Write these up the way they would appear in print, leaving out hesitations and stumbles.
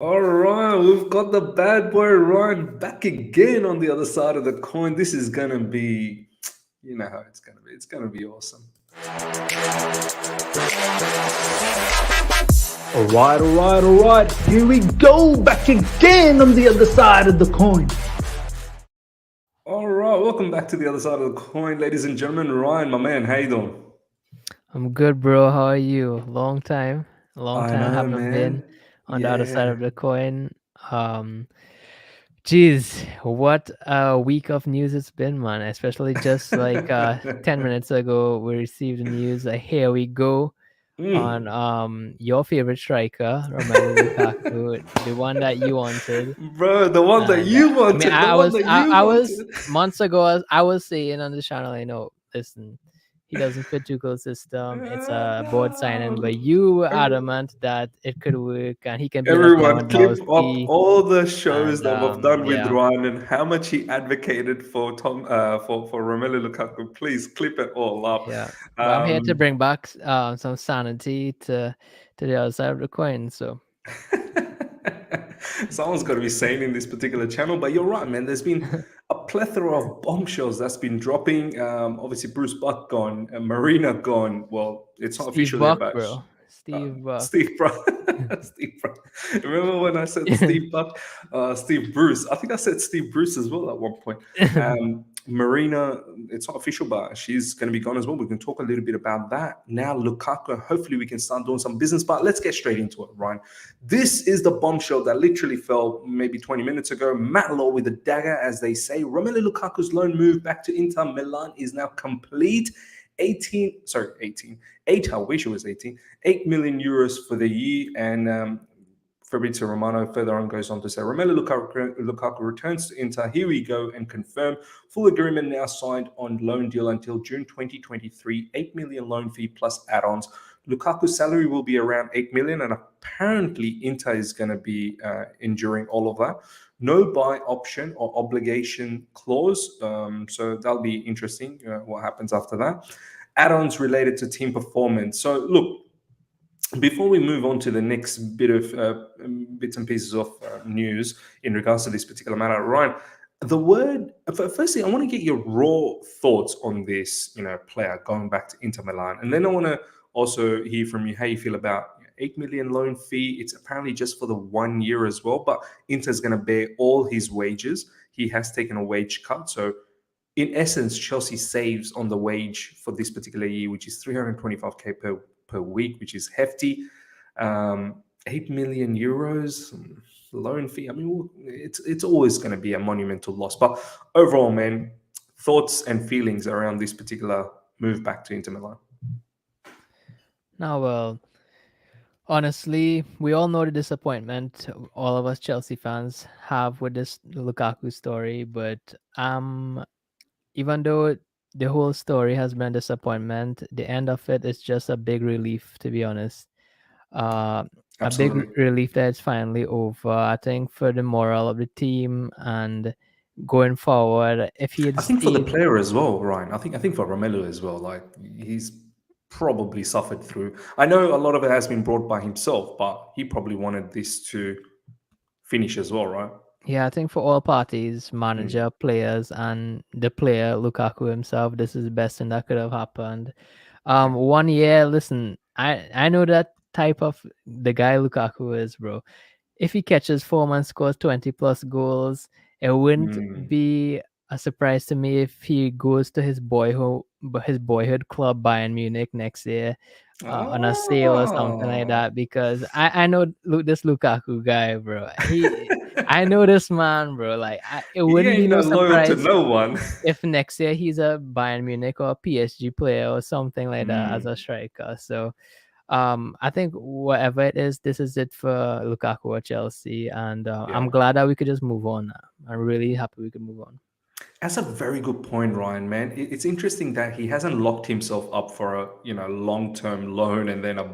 All right, we've got the bad boy Ryan back again on the other side of the coin. This is gonna be, you know how it's gonna be. It's gonna be awesome. All right. Here we go, back again on the other side of the coin. All right, welcome back to the other side of the coin, ladies and gentlemen. Ryan, my man, how you doing? I'm good, bro. How are you? Long time. Long I time know, haven't been man. on the other side Yeah. of the coin. Um, Geez, what a week of news it's been, man. Especially just like 10 minutes ago, we received the news. Here we go on Mm. your favorite striker, Romelu Lukaku, the one that you wanted. Bro, the one that And you I mean, wanted, the I one was that I, you I was wanted. months ago. I was saying on the channel, listen, he doesn't fit Tuchel's system. It's a board signing, but No. you were adamant that it could work and he can be like Everyone, clip up Lewandowski. all the shows And that we've done with yeah, Ryan and how much he advocated for for Romelu Lukaku. Please clip it all up. yeah. But I'm here to Um, bring back some sanity to the other side of the coin. So Someone's got to be sane in this particular channel, but you're right, man. There's been a plethora of bombshells that's been dropping. Obviously, Bruce Buck gone, Marina gone. Well, it's not Steve official yet, Buck, but bro. Steve Buck. Steve Buck. Steve Buck. Remember when I said Steve Buck? Steve Bruce. I think I said Steve Bruce as well at one point. Marina, it's not official, but she's going to be gone as well. We can talk a little bit about that. Now, Lukaku, hopefully we can start doing some business, but let's get straight into it, Ryan. This is the bombshell that literally fell maybe 20 minutes ago. Matt Law with a dagger, as they say. Romelu Lukaku's loan move back to Inter Milan is now complete. 8, I wish it was 18, 8 million euros for the year. And Fabrizio Romano further on goes on to say Romelu Lukaku returns to Inter. Here we go and confirm full agreement now signed on loan deal until June 2023. 8 million loan fee plus add-ons. Lukaku's salary will be around 8 million, and apparently Inter is going to be enduring all of that. No buy option or obligation clause, so that'll be interesting. What happens after that? Add-ons related to team performance. So look, before we move on to the next bit of bits and pieces of news in regards to this particular matter, Ryan, the word. Firstly, I want to get your raw thoughts on this, player going back to Inter Milan, and then I want to also hear from you how you feel about 8 million loan fee. It's apparently just for the 1 year as well, but Inter's going to bear all his wages. He has taken a wage cut, so in essence, Chelsea saves on the wage for this particular year, which is 325k per week, which is hefty. 8 million euros loan fee. I mean, it's always going to be a monumental loss. But overall, man, thoughts and feelings around this particular move back to Inter Milan. Now, well, honestly, we all know the disappointment all of us Chelsea fans have with this Lukaku story, but even though the whole story has been a disappointment, the end of it is just a big relief, to be honest. Uh, a big Absolutely. relief that it's finally over. I think for the morale of the team and going forward, if he had I think for the stayed, player as well, Ryan. I think for Romelu as well. Like he's probably suffered through. I know a lot of it has been brought by himself, but he probably wanted this to finish as well, right? yeah, I think for all parties, Mm. manager, players, and the player Lukaku himself, this is the best thing that could have happened. Yeah. 1 year. Listen, I know that type of the guy Lukaku is, bro. If he catches form and scores 20 plus goals, it wouldn't Mm. be a surprise to me if he goes to his boyhood club Bayern Munich next year on a sale or something like Oh. that. Because I know this Lukaku guy, bro. I know this man, bro. Like it He wouldn't be ain't no no loyal to surprise no one. if next year he's a Bayern Munich or a PSG player or something like that as Mm. a striker. So I think whatever it is, this is it for Lukaku or Chelsea, and I'm Yeah. glad that we could just move on now. I'm really happy we could move on. That's a very good point, Ryan, man. It's interesting that he hasn't locked himself up for a long-term loan and then a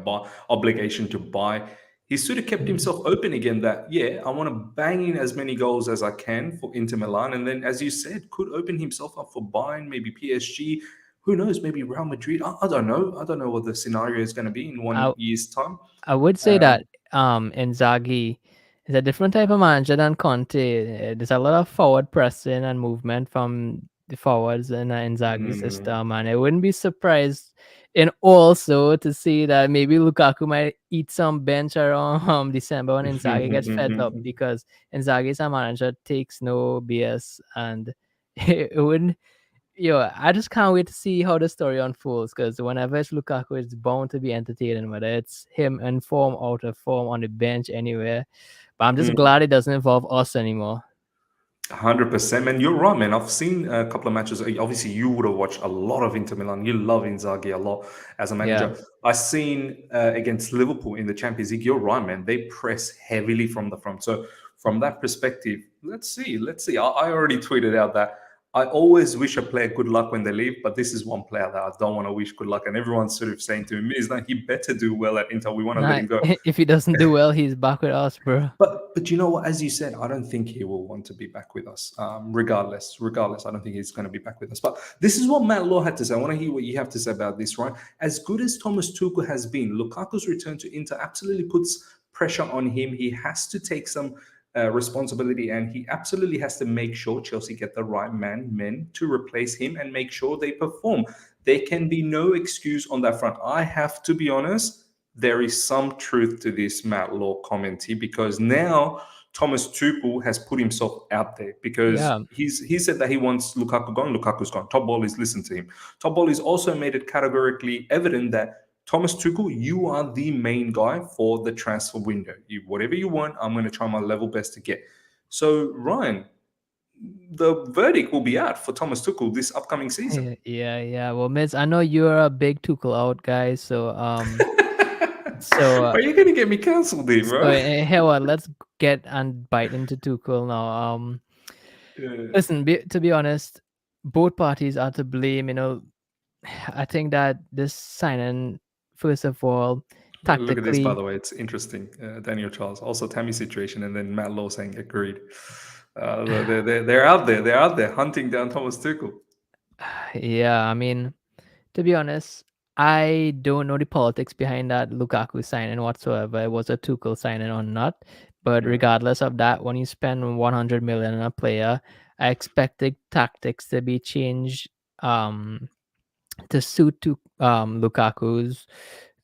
obligation to buy. He's sort of kept himself open again that, yeah, I want to bang in as many goals as I can for Inter Milan. And then, as you said, could open himself up for Bayern, maybe PSG. Who knows? Maybe Real Madrid. I don't know. I don't know what the scenario is going to be in one I year's time. I would say Um, that Inzaghi It's a different type of manager than Conte. There's a lot of forward pressing and movement from the forwards in Inzaghi's Mm. system, and I wouldn't be surprised in also to see that maybe Lukaku might eat some bench around December when Inzaghi gets fed up, because Inzaghi is a manager takes no BS, and it wouldn't. Yo, I just can't wait to see how the story unfolds, because whenever it's Lukaku, it's bound to be entertaining, whether it's him in form, out of form, on the bench, anywhere. But I'm just glad it doesn't involve us anymore. 100%, man. You're right, man. I've seen a couple of matches. Obviously, you would have watched a lot of Inter Milan. You love Inzaghi a lot as a Yeah. manager. I seen against Liverpool in the Champions League. You're right, man. They press heavily from the front. So from that perspective, let's see. Let's see. I already tweeted out that I always wish a player good luck when they leave, but this is one player that I don't want to wish good luck. And everyone's sort of saying to me, is that he better do well at Inter. We want to let Nah, him go. if he doesn't do well, he's back with us, bro. But you know what? As you said, I don't think he will want to be back with us. Regardless, I don't think he's going to be back with us. But this is what Matt Law had to say. I want to hear what you have to say about this, right? As good as Thomas Tuchel has been, Lukaku's return to Inter absolutely puts pressure on him. He has to take some responsibility, and he absolutely has to make sure Chelsea get the right men to replace him and make sure they perform. There can be no excuse on that front. I have to be honest, there is some truth to this Matt Law commentary, because now Thomas Tuchel has put himself out there, because Yeah. he said that he wants Lukaku gone. Lukaku's gone. Top Ball is listen to him. Top Ball is also made it categorically evident that Thomas Tuchel, you are the main guy for the transfer window. Whatever you want, I'm going to try my level best to get. So Ryan, the verdict will be out for Thomas Tuchel this upcoming season. Yeah. Well, Miz, I know you're a big Tuchel out guy, so so Are you going to get me cancelled, here, so bro? hey, what? Let's get and bite into Tuchel now. Yeah. Listen, to be honest, both parties are to blame. I think that this signing, first of all, Look at this, by tactically, the way. It's interesting. Daniel Charles, also Tammy's situation, and then Matt Law saying agreed. They're out there. They're out there hunting down Thomas Tuchel. yeah. I mean, to be honest, I don't know the politics behind that Lukaku signing whatsoever. It was a Tuchel signing or not. But Yeah. regardless of that, when you spend 100 million on a player, I expected tactics to be changed to suit to Lukaku's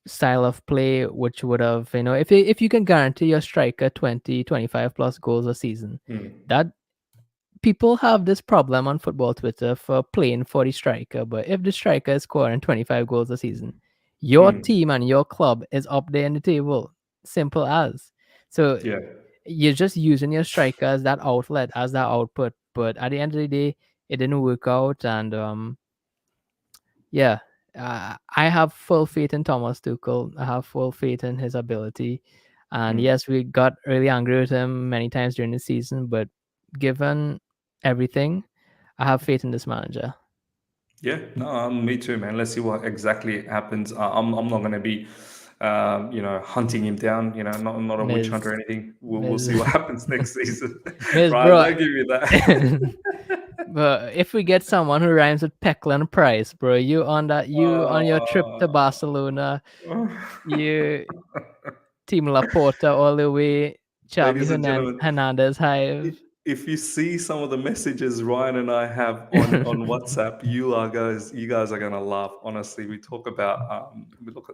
style of play, which would have, if you can guarantee your striker 20, 25 plus goals a season, Mm, that people have this problem on football Twitter for playing for the striker. But if the striker is scoring 25 goals a season, your mm, team and your club is up there in the table. Simple as. So yeah. you're just using your striker as that outlet, as that output. But at the end of the day, it didn't work out. And yeah, I have full faith in Thomas Tuchel. I have full faith in his ability. And Mm. yes, we got really angry with him many times during the season, but given everything, I have faith in this manager. Yeah, no, me too, man. Let's see what exactly happens. I'm not going to be, hunting him down. Not a witch hunt Miz, or anything. We'll Miz, see what happens next season. Miz, Ryan, bro. don't give me that. But if we get someone who rhymes with Peckler and Price, bro, you on your trip to Barcelona, Uh, you Team Laporta all the way, Xavi ladies and gentlemen, Hernandez i- Hive. if you see some of the messages Ryan and I have on WhatsApp, you guys are gonna laugh. Honestly, we talk about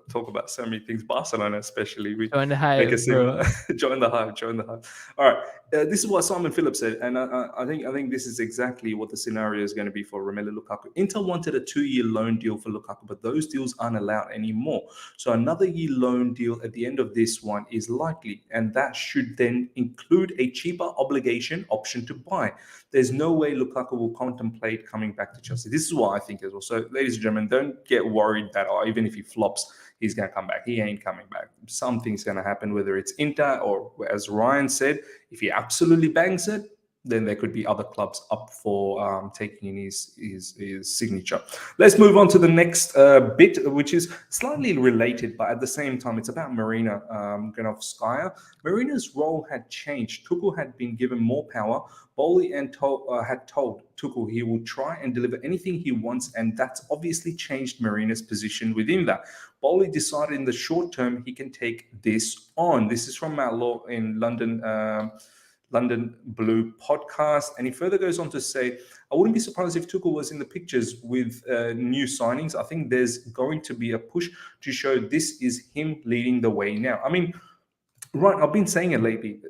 talk about so many things. Barcelona, especially, we Join the make it Hive, seem bro. like join the hype, join the hype. All right, this is what Simon Phillips said, and I think this is exactly what the scenario is going to be for Romelu Lukaku. Inter wanted a 2-year loan deal for Lukaku, but those deals aren't allowed anymore. So another year loan deal at the end of this one is likely, and that should then include a cheaper obligation option to buy. There's no way Lukaku will contemplate coming back to Chelsea. This is what I think as well. So, ladies and gentlemen, don't get worried that even if he flops, he's going to come back. He ain't coming back. Something's going to happen, whether it's Inter or, as Ryan said, if he absolutely bangs it, then there could be other clubs up for taking in his signature. Let's move on to the next bit, which is slightly related, but at the same time, it's about Marina Granovskaia. Marina's role had changed. Tuchel had been given more power. Bowley and had told Tuchel he will try and deliver anything he wants, and that's obviously changed Marina's position within that. Bowley decided in the short term he can take this on. This is from Matt Law in London Blue podcast. And he further goes on to say, I wouldn't be surprised if Tuchel was in the pictures with new signings. I think there's going to be a push to show this is him leading the way now. I mean, right, I've been saying it lately.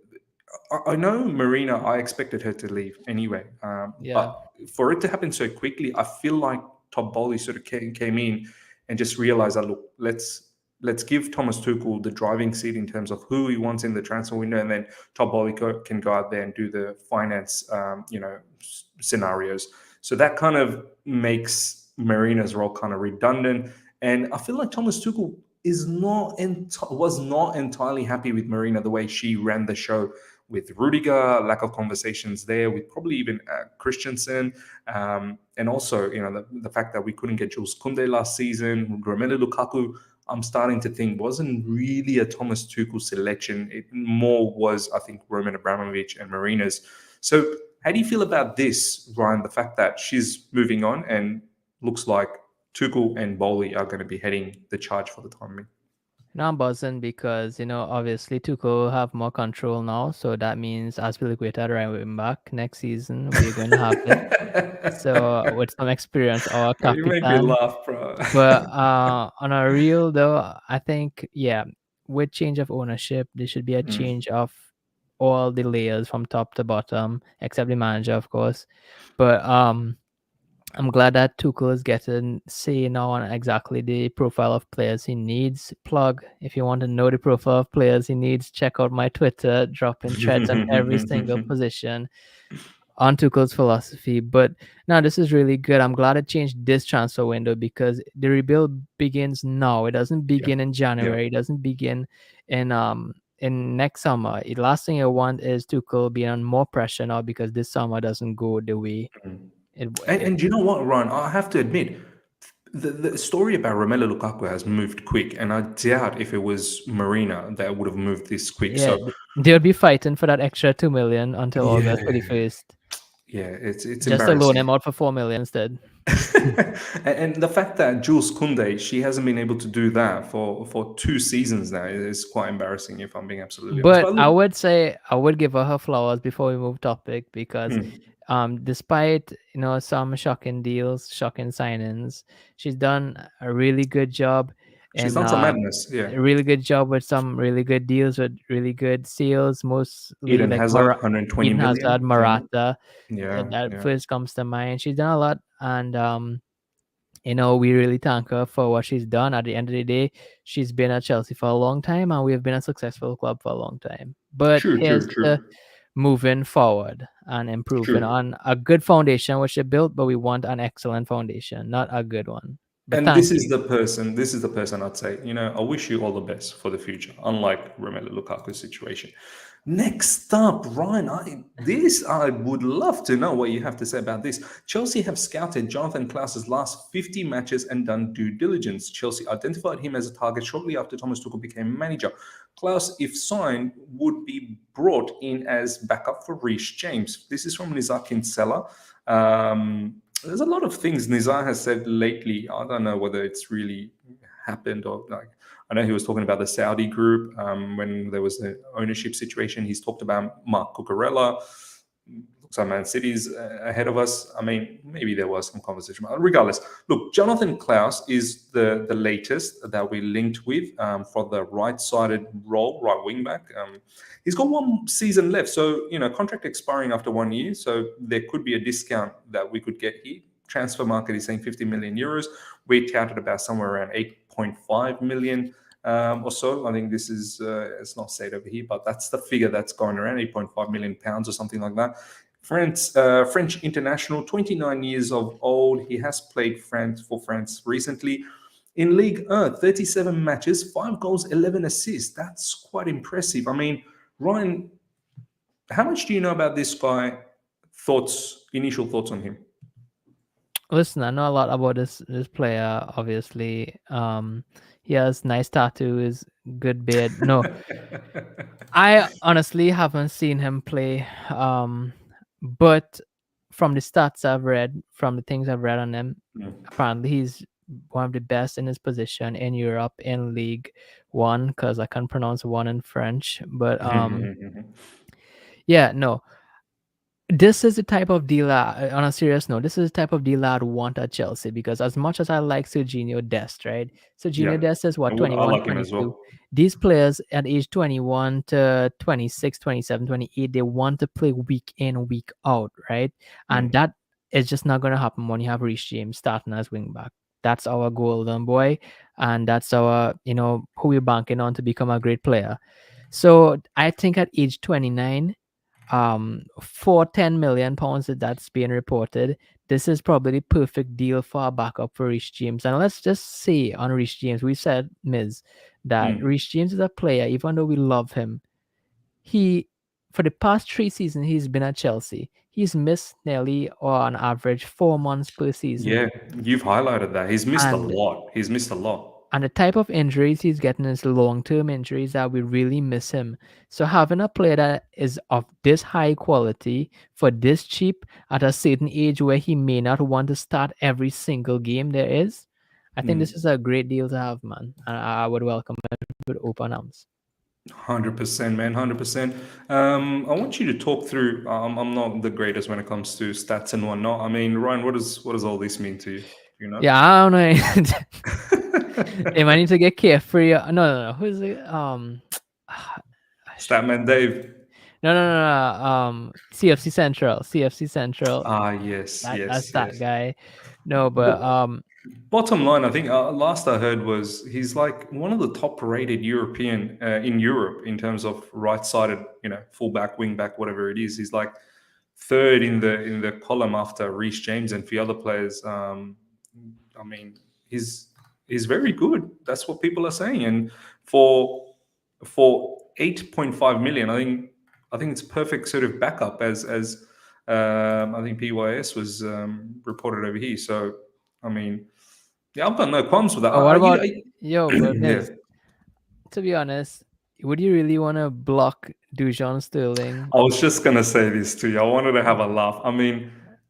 I know Marina, I expected her to leave anyway. But for it to happen so quickly, I feel like Todd Bowley sort of came in and just realized that, look, let's give Thomas Tuchel the driving seat in terms of who he wants in the transfer window, and then Todd Bowley can go out there and do the finance, scenarios. So that kind of makes Marina's role kind of redundant. And I feel like Thomas Tuchel was not entirely happy with Marina, the way she ran the show with Rudiger, lack of conversations there with probably even Christensen, and also the fact that we couldn't get Jules Koundé last season. Romelu Lukaku, I'm starting to think, wasn't really a Thomas Tuchel selection. It more was, I think, Roman Abramovich and Marina's. So how do you feel about this, Ryan, the fact that she's moving on and looks like Tuchel and Bowley are going to be heading the charge for the time being? Now I'm buzzing because, obviously Tuchel have more control now. So that means as we look at right wing back next season, we're going to have it. So with some experience, our You make me captain. laugh, bro. But on a real though, I think, with change of ownership, there should be a change of all the layers from top to bottom, except the manager, of course. But I'm glad that Tuchel is getting say now on exactly the profile of players he needs. Plug, if you want to know the profile of players he needs, check out my Twitter, dropping threads on every single position on Tuchel's philosophy. But now this is really good. I'm glad it changed this transfer window because the rebuild begins now. It doesn't begin in January. It doesn't begin in next summer. The last thing I want is Tuchel being on more pressure now because this summer doesn't go the way And you know what, Ryan? I have to admit, the story about Romelu Lukaku has moved quick, and I doubt if it was Marina that would have moved this quick. Yeah, So they'll be fighting for that extra 2 million until August 31st. Yeah, it's Just to embarrassing. loan him out for 4 million instead. And the fact that Jules Koundé, she hasn't been able to do that for 2 seasons now is quite embarrassing, if I'm being absolutely honest. But I would say I would give her flowers before we move topic because despite some shocking deals, shocking signings, she's done a really good job. She's done some madness, A really good job with some really good deals with really good sales. Mostly Eden like Hazard, 120 Eden million. Hazard, Morata. Yeah. First comes to mind. She's done a lot, and we really thank her for what she's done. At the end of the day, she's been at Chelsea for a long time, and we've been a successful club for a long time. But here's the moving forward and improving on a good foundation which they built, but we want an excellent foundation, not a good one. But And this is the person I'd say, I wish you all the best for the future, unlike Romelu Lukaku's situation. Next up, Ryan, I would love to know what you have to say about this. Chelsea have scouted Jonathan Klaus's last 50 matches and done due diligence. Chelsea identified him as a target shortly after Thomas Tuchel became manager. Klaus, if signed, would be brought in as backup for Reece James. This is from Nizar Kinsella. There's a lot of things Nizar has said lately. I don't know whether it's really happened or like. I know he was talking about the Saudi group when there was the ownership situation. He's talked about Mark Cucurella. Looks like Man City's ahead of us. I mean, maybe there was some conversation. Regardless, look, Jonathan Klaus is the latest that we linked with for the right-sided role, right wing back. He's got 1 season left, so contract expiring after 1 year. So there could be a discount that we could get here. Transfer market is saying 50 million euros. We touted about somewhere around 8.5 million or so. I think this is it's not said over here, but that's the figure that's going around, 8.5 million pounds or something like that. French international, 29 years of old. He has played for France recently. In Ligue 1, 37 matches, 5 goals, 11 assists. That's quite impressive. I mean, Ryan, how much do you know about this guy Initial thoughts on him? Listen, I know a lot about this player. Obviously, he has nice tattoos, good beard. No, I honestly haven't seen him play. But from the stats I've read, from the things I've read on him, Mm. apparently he's one of the best in his position in Europe in League One, because I can't pronounce one in French. But yeah, no, this is the type of deal on a serious note, this is the type of deal I'd want at Chelsea, because as much as I like Serginho Dest, right? Yeah, Serginho Dest is what, I 21, like him as 22. well. These players at age 21 to 26, 27, 28, they want to play week in, week out, right? And Mm. that is just not going to happen when you have Reece James starting as wing back. That's our golden boy. And that's our, who we're banking on to become a great player. So I think at age 29, for 10 million pounds that's being reported, this is probably the perfect deal for a backup for Reece James. And let's just say on Reece James, we said, Miz, that Mm. Reece James is a player, even though we love him, he, for the past 3 seasons he's been at Chelsea, he's missed nearly, or on average, 4 months per season. Yeah, you've highlighted that. He's missed a And lot. He's missed a lot. and the type of injuries he's getting is long-term injuries that we really miss him. So having a player that is of this high quality for this cheap at a certain age where he may not want to start every single game there is, I think this Mm. is a great deal to have, man. And I would welcome it with open arms. 100%, man, 100%. I want you to talk through. I'm not the greatest when it comes to stats and whatnot. I mean, Ryan, what does all this mean to you? Do you know? Yeah, I don't know. Am I need to get carefree? No. Who's it? Statman Dave. No. CFC Central. CFC Central. Ah, yes, That's yes, that yes. guy. No, but But bottom line, I think last I heard was he's like one of the top-rated European in Europe in terms of right-sided, fullback, wingback, whatever it is. He's like third in the column after Reece James and a few other players. I mean, he's he's very good. That's what people are saying. And for 8.5 million, I think it's perfect sort of backup as I think PYS was reported over here. So I mean, yeah, I've got no qualms with that. what about but Yeah. Miz, to be honest, would you really want to block Dujon Sterling? I was just gonna say this to you. I wanted to have a laugh. I mean,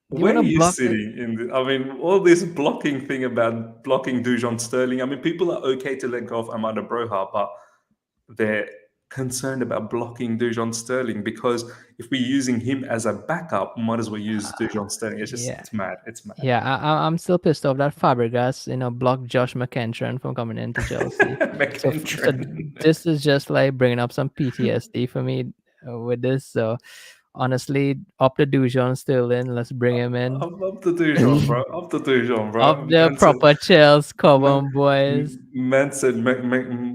Do you where want are to you block the sitting in the? I mean, all this blocking thing about blocking Dujon Sterling. I mean, people are okay to let go of Amanda Broha, but they're concerned about blocking Dujon Sterling because if we're using him as a backup, might as well use Dujon Sterling. yeah. It's mad. It's mad. Yeah, I'm still pissed off that Fabregas, blocked Josh McEntran from coming into Chelsea. So McEntran. this is just like bringing up some PTSD for me with this. So honestly, up to Dujon Sterling, let's bring him in. Up the Dujon, bro. Up the Dujon, Up bro. the proper Chelsea Man, common boys. man said,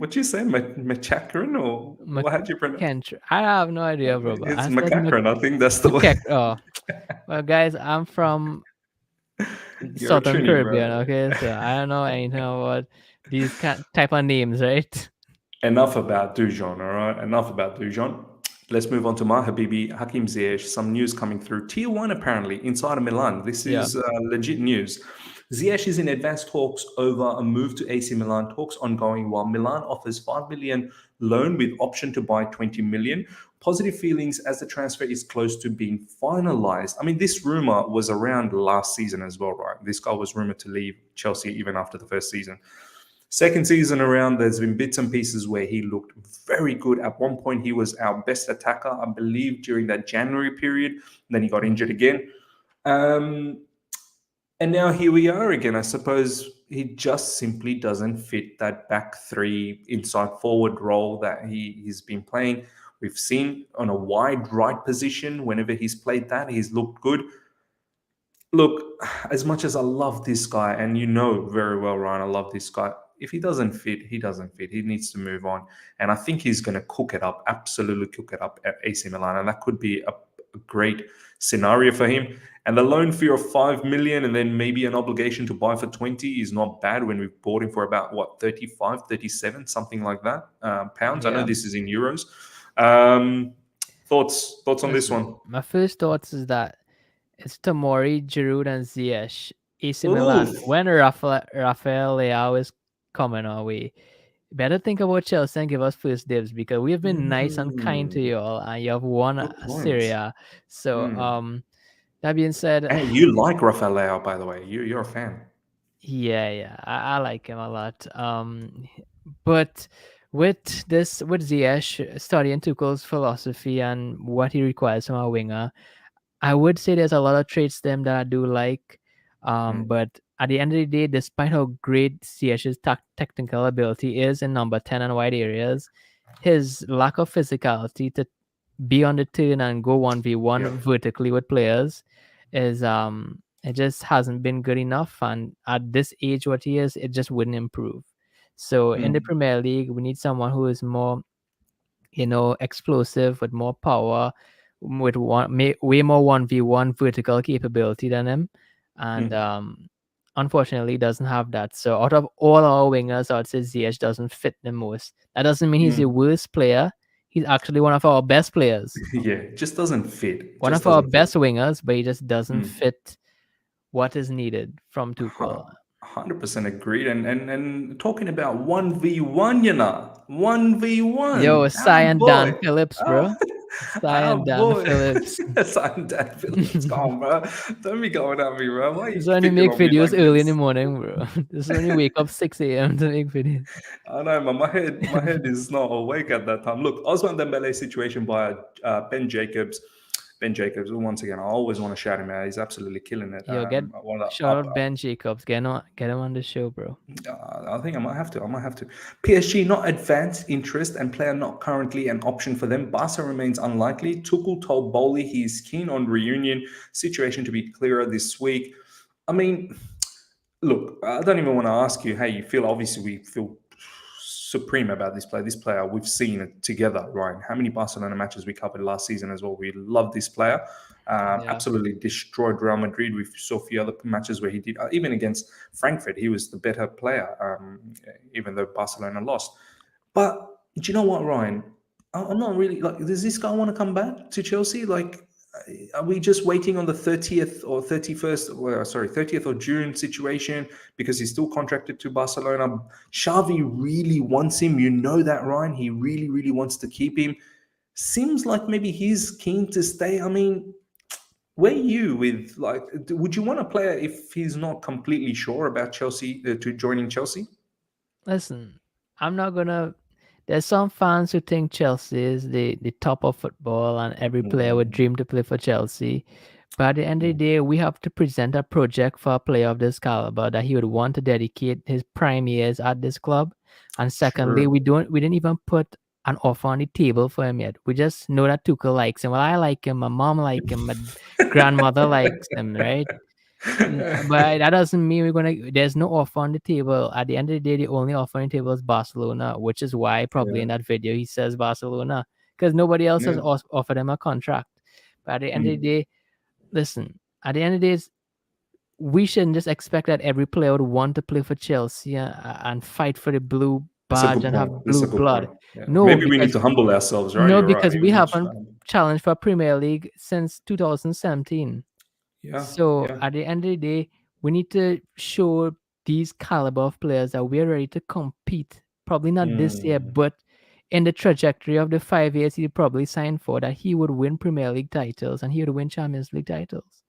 what you say, McChackran or what had you pronounce? McEntran. I have no idea, bro. But It's I said McCackran. I think that's the way. Oh, well, guys, I'm from You're a Southern Trini, Caribbean, bro. okay? So I don't know anything about these type of names, right? Enough about Dujon, all right? Enough about Dujon. Let's move on to my Habibi, Hakim Ziyech. Some news coming through. Tier 1, apparently, inside of Milan. This Yeah. is legit news. Ziyech is in advanced talks over a move to AC Milan. Talks ongoing while Milan offers 5 million loan with option to buy 20 million. Positive feelings as the transfer is close to being finalized. I mean, this rumor was around last season as well, right? This guy was rumored to leave Chelsea even after the first season. Second season around, there's been bits and pieces where he looked very good. At one point, he was our best attacker, I believe, during that January period. Then he got injured again. And now here we are again. I suppose he just simply doesn't fit that back three inside forward role that he's been playing. We've seen on a wide right position, whenever he's played that, he's looked good. Look, as much as I love this guy, and you know very well, Ryan, I love this guy. If he doesn't fit, he doesn't fit. He needs to move on. And I think he's going to cook it up, absolutely cook it up at AC Milan. And that could be a great scenario for him. And the loan fee of 5 million and then maybe an obligation to buy for 20 is not bad when we've bought him for about, 35, 37, something like that, pounds. I know Yeah. this is in euros. Thoughts on this Listen, one? my first thoughts is that It's Tomori, Giroud, and Ziyech. AC Oof. Milan. When Rafael Leao is coming our way, better think about Chelsea and give us first dibs because we have been nice and kind to Mm, you all, and you have won good point. Syria. So, Mm. that being said, Hey, you like Rafael Leao, by the way. You're a fan. yeah, I like him a lot. But with Ziyech studying Tuchel's philosophy and what he requires from a winger, I would say there's a lot of traits them that I do like. Mm. But at the end of the day, despite how great Ziyech's technical ability is in number 10 and wide areas, his lack of physicality to be on the turn and go 1v1 Yep. vertically with players is it just hasn't been good enough, and at this age what he is, it just wouldn't improve. So in the Mm. Premier League we need someone who is more, explosive with more power, with way more 1v1 vertical capability than him, and Mm. unfortunately doesn't have that. So out of all our wingers, I'd say Ziyech doesn't fit the most. That doesn't mean he's the Mm. worst player. He's actually one of our best players, Yeah, it just doesn't fit. one Just of our doesn't fit. best wingers, but he just doesn't Mm. fit what is needed from Tuchel. 100% agreed. And talking about 1v1, 1v1. Yo, Ah, Cy and boy. Dan Phillips, Ah, bro. Cy ah, and Dan boy. Phillips. Son, Dad Phillips, come on, bro. Don't be going at me, bro. Why are This you is when you picking make on me videos like early in the this? morning, bro. This is when you wake up 6 a.m. to make videos. I know, man. My head is not awake at that time. Look, Ousmane Dembele situation by Ben Jacobs. Ben Jacobs. Once again, I always want to shout him out. He's absolutely killing it. Yo, get I want to shout out Ben Jacobs. Get him on the show, bro. I think I might have to. I might have to. PSG not advanced interest and player not currently an option for them. Barca remains unlikely. Tuchel told Bowley he is keen on reunion. Situation to be clearer this week. I mean, look, I don't even want to ask you how you feel. Obviously, we feel supreme about this player. This player, we've seen it together, Ryan. How many Barcelona matches we covered last season as well? We love this player. Yeah. Absolutely destroyed Real Madrid. We saw a few other matches where he did, even against Frankfurt, he was the better player, even though Barcelona lost. But do you know what, Ryan? I'm not really like. Does this guy want to come back to Chelsea? Like, are we just waiting on the 30th or 31st? Well, sorry, 30th of June situation because he's still contracted to Barcelona. Xavi really wants him. You know that, Ryan. He really, really wants to keep him. Seems like maybe he's keen to stay. I mean, where are you with like? Would you want a player if he's not completely sure about Chelsea to joining Chelsea? Listen, I'm not gonna. There's some fans who think Chelsea is the top of football and every player would Mm, dream to play for Chelsea. But at the end of the day, we have to present a project for a player of this caliber that he would want to dedicate his prime years at this club. And secondly, true. we didn't even put an offer on the table for him yet. We just know that Tuchel likes him. Well, I like him, my mom like him, my grandmother likes him, right? But that doesn't mean we're gonna. There's no offer on the table. At the end of the day, the only offer on the table is Barcelona, which is why probably Yeah, in that video he says Barcelona because nobody else has yeah. offered him a contract. But at the end of the Mm. day, listen. At the end of the day, we shouldn't just expect that every player would want to play for Chelsea and fight for the blue That's a badge good and point. have That's blue a good blood. point. Yeah. No, Maybe we need because to humble ourselves, right? no, You're right. because we We need haven't to, challenged for Premier League since 2017. yeah, So yeah. at the end of the day, we need to show these caliber of players that we're ready to compete. Probably not this year, Mm. but in the trajectory of the 5 years he probably signed for, that he would win Premier League titles and he would win Champions League titles.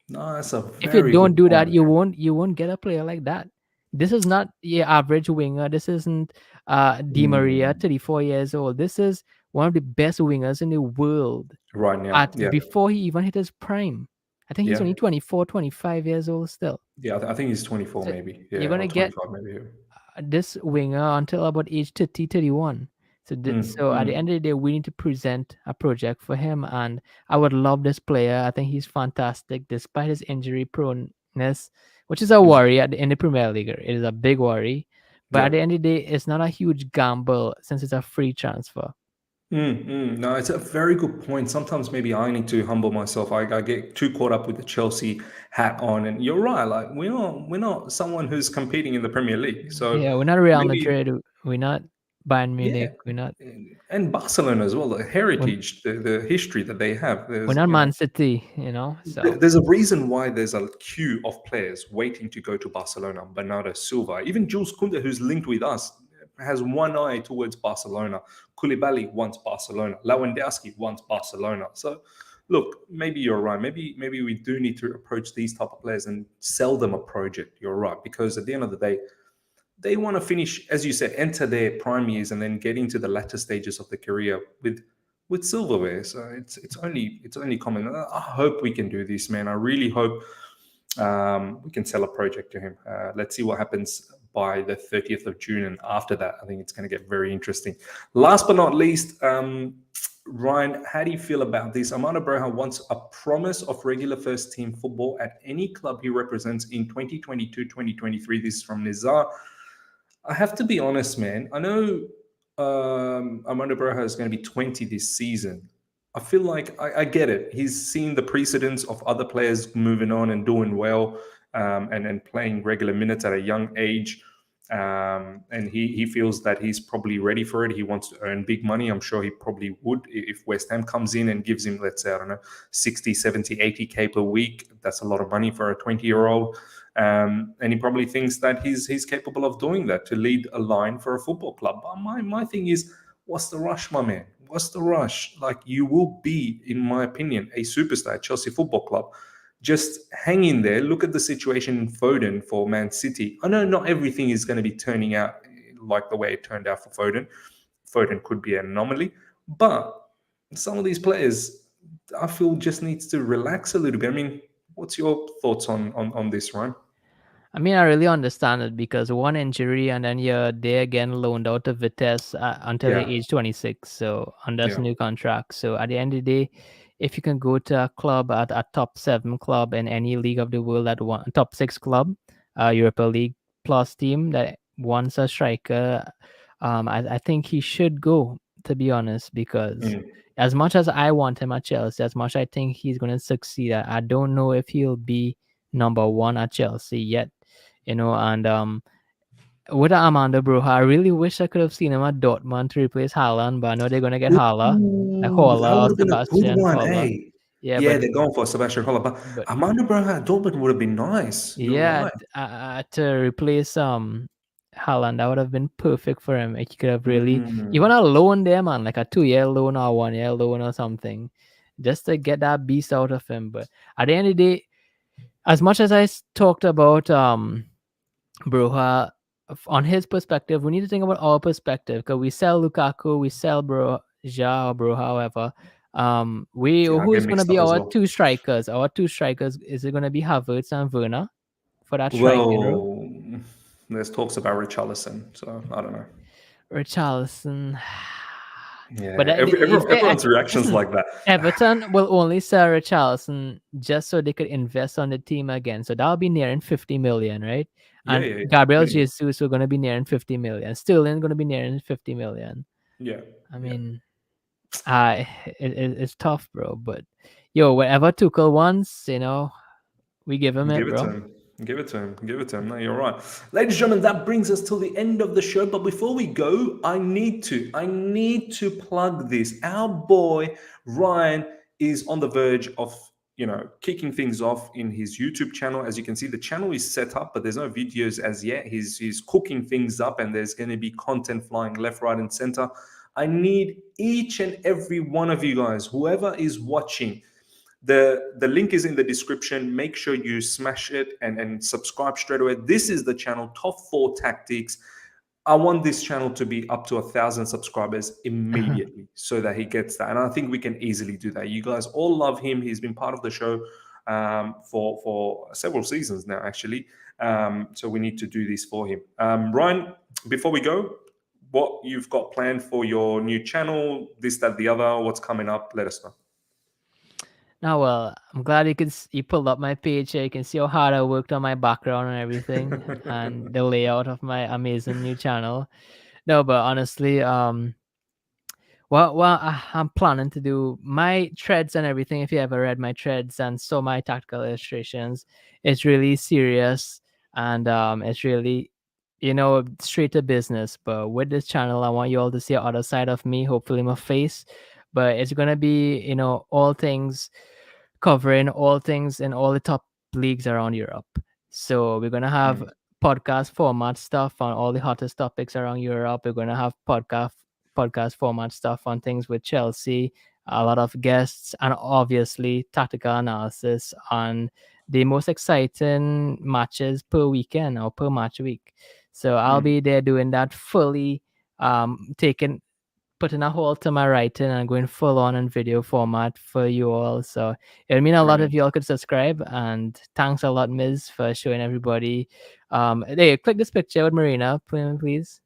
No, that's a If you very don't good do that, point. you won't get a player like that. This is not your average winger. This isn't Di Maria, Mm. 34 years old. This is one of the best wingers in the world Right now, at yeah, before he even hit his prime. I think he's yeah, only 24, 25 years old still. yeah. I think he's 24, So maybe. you're Yeah, going or to get 25, maybe. Yeah. this winger until about age 30, 31. So, Mm, so at the mm, end of the day, we need to present a project for him. And I would love this player. I think he's fantastic despite his injury proneness, which is a mm. worry in the Premier League. It is a big worry. But at Yeah. the end of the day, it's not a huge gamble since it's a free transfer. No, it's a very good point. Sometimes maybe I need to humble myself. I get too caught up with the Chelsea hat on, and you're right. Like we're not someone who's competing in the Premier League. So Yeah, we're not Real maybe Madrid. We're not Bayern Yeah, Munich. and Barcelona as well. The We're, heritage, the history that they have. we're There's not Man City, So there's a reason why there's a queue of players waiting to go to Barcelona. Bernardo Silva, even Jules Koundé, who's linked with us, has one eye towards Barcelona. Koulibaly wants Barcelona. Lewandowski wants Barcelona. So, look, maybe you're right. Maybe we do need to approach these type of players and sell them a project. You're right, because at the end of the day, they want to finish, as you said, enter their prime years and then get into the latter stages of the career with silverware. So it's only common. I hope we can do this, man. I really hope we can sell a project to him. Let's see what happens by the 30th of June, and after that, I think it's going to get very interesting. Last but not least, Ryan, how do you feel about this? Armando Broja wants a promise of regular first team football at any club he represents in 2022-2023. This is from Nizar. I have to be honest, man. I know Armando Broja is going to be 20 this season. I feel like I get it. He's seen the precedents of other players moving on and doing well, and playing regular minutes at a young age. And he feels that he's probably ready for it. He wants to earn big money. I'm sure he probably would if West Ham comes in and gives him, let's say, I don't know, 60, 70, 80K per week. That's a lot of money for a 20-year-old. And he probably thinks that he's capable of doing that, to lead a line for a football club. But my thing is, what's the rush, my man? What's the rush? Like, you will be, in my opinion, a superstar at Chelsea Football Club. Just hang in there. Look at the situation in Foden for Man City. I know not everything is going to be turning out like the way it turned out for Foden. Foden could be an anomaly, but some of these players, I feel, just needs to relax a little bit. I mean, what's your thoughts on this, Ryan? I mean, I really understand it, because one injury and then you're there again loaned out to Vitesse until the Yeah, age 26. So under this yeah. new contract. So at the end of the day, if you can go to a club, at a top 7 club in any league of the world, that one top 6 club, Europa League plus team that wants a striker, I think he should go, to be honest, because Mm. as much as I want him at Chelsea, as much I think he's going to succeed, I don't know if he'll be number 1 at Chelsea yet. And with Armando Broja, I really wish I could have seen him at Dortmund to replace Haaland, but I know they're gonna get Ooh, that Holla or would have been a good Sebastian one, Holla. eh? Yeah, Yeah, but they're going for Sebastian Haller, but but Armando Broja at Dortmund would have been nice. You're yeah, right. to replace Haaland, that would have been perfect for him. Like, he could have really even Mm. a loan there, man, like a 2-year loan or 1-year loan or something, just to get that beast out of him. But at the end of the day, as much as talked about Broja, on his perspective, we need to think about our perspective, because we sell Lukaku, we sell Broja or Broja, however. Yeah, I Who get is going to mixed be up as our well. two strikers? Our two strikers, is it going to be Havertz and Werner for that striking role? Well, there's talks about Richarlison, so I don't know. Richarlison. But Yeah, everyone's reactions listen, like that. Everton will only sell Richarlison just so they could invest on the team again. So that'll be nearing 50 million, right? Yeah, And yeah, Gabriel yeah, Jesus will going to be nearing 50 million. Sterling going to be nearing 50 million. yeah, I yeah. mean, it's tough, bro. But yo, whatever Tuchel wants, we give him it, Give it to bro. him. Give it to him. Give it to him. No, you're right. Ladies and gentlemen, that brings us till the end of the show. But before we go, I need to plug this. Our boy Ryan is on the verge of, kicking things off in his YouTube channel. As you can see, the channel is set up, but there's no videos as yet. He's cooking things up, and there's going to be content flying left, right, and center. I need each and every one of you guys, whoever is watching. The link is in the description. Make sure you smash it and subscribe straight away. This is the channel, Top 4 Tactics. I want this channel to be up to 1,000 subscribers immediately so that he gets that. And I think we can easily do that. You guys all love him. He's been part of the show for several seasons now, actually. So we need to do this for him. Ryan, before we go, what you've got planned for your new channel, this, that, the other, what's coming up, let us know. Now, well, I'm glad you pulled up my page here. You can see how hard I worked on my background and everything, and the layout of my amazing new channel. No, but honestly, I'm planning to do my threads and everything. If you ever read my threads and saw my tactical illustrations, it's really serious, and it's really straight to business. But with this channel, I want you all to see the other side of me, hopefully my face. But it's gonna be, all things, covering all things in all the top leagues around Europe. So we're gonna have Mm, podcast format stuff on all the hottest topics around Europe. We're gonna have podcast format stuff on things with Chelsea, a lot of guests, and obviously tactical analysis on the most exciting matches per weekend or per match week. So I'll mm, be there doing that fully, taking putting a halt to my writing and going full on in video format for you all. So it'll mean a lot if great. you all could subscribe. And thanks a lot, Miz, for showing everybody. Hey, click this picture with Marina, please.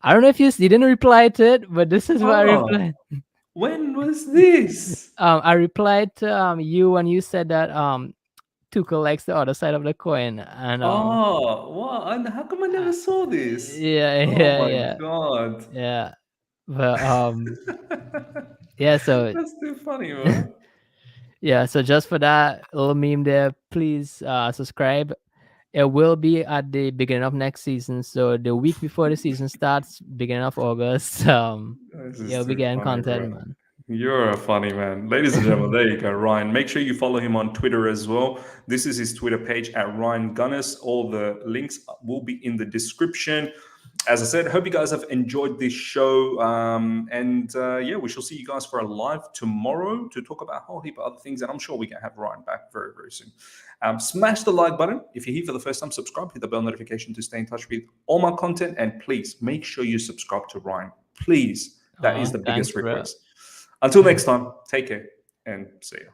I don't know if you didn't reply to it, but this is what I Oh, replied. when was this? I replied to you when you said that Tuchel likes the other side of the coin, and Oh, what? And how come I never uh, saw this? yeah, Oh yeah, my yeah, God. yeah. But yeah. So That's too funny, man. yeah, so just for that little meme there, please subscribe. It will be at the beginning of next season, so the week before the season starts, beginning of August. This Yeah, is we'll be too getting funny, content, bro. man. You're a funny man. Ladies and gentlemen, there you go, Ryan. Make sure you follow him on Twitter as well. This is his Twitter page at Ryan Gunners. All the links will be in the description. As I said, hope you guys have enjoyed this show. Yeah, we shall see you guys for a live tomorrow to talk about a whole heap of other things. And I'm sure we can have Ryan back very, very soon. Smash the like button. If you're here for the first time, subscribe, hit the bell notification to stay in touch with all my content. And please make sure you subscribe to Ryan. Please. That is Oh, the thanks, biggest bro. request. Until next time, take care and see you.